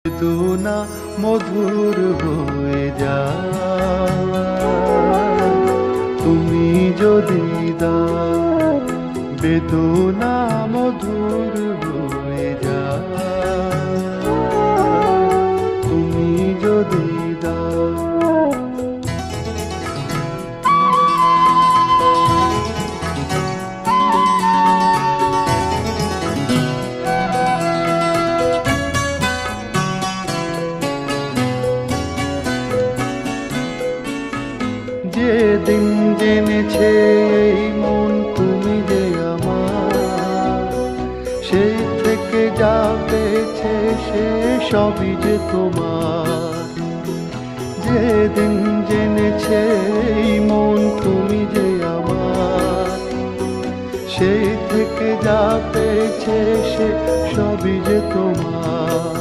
বেদনা মধুর হয়ে যায় তুমি যদি দাও, বেদনা মধুর হয়ে যায় তুমি যদি দাও। যেদিন জেনেছে এই মন তুমি যে আমার, সেই থেকে যা পেয়েছে সে সবই যে তোমার। যেদিন জেনেছে এই মন তুমি যে আমার, সেই থেকে যা পেয়েছে সে সবই যে তোমার।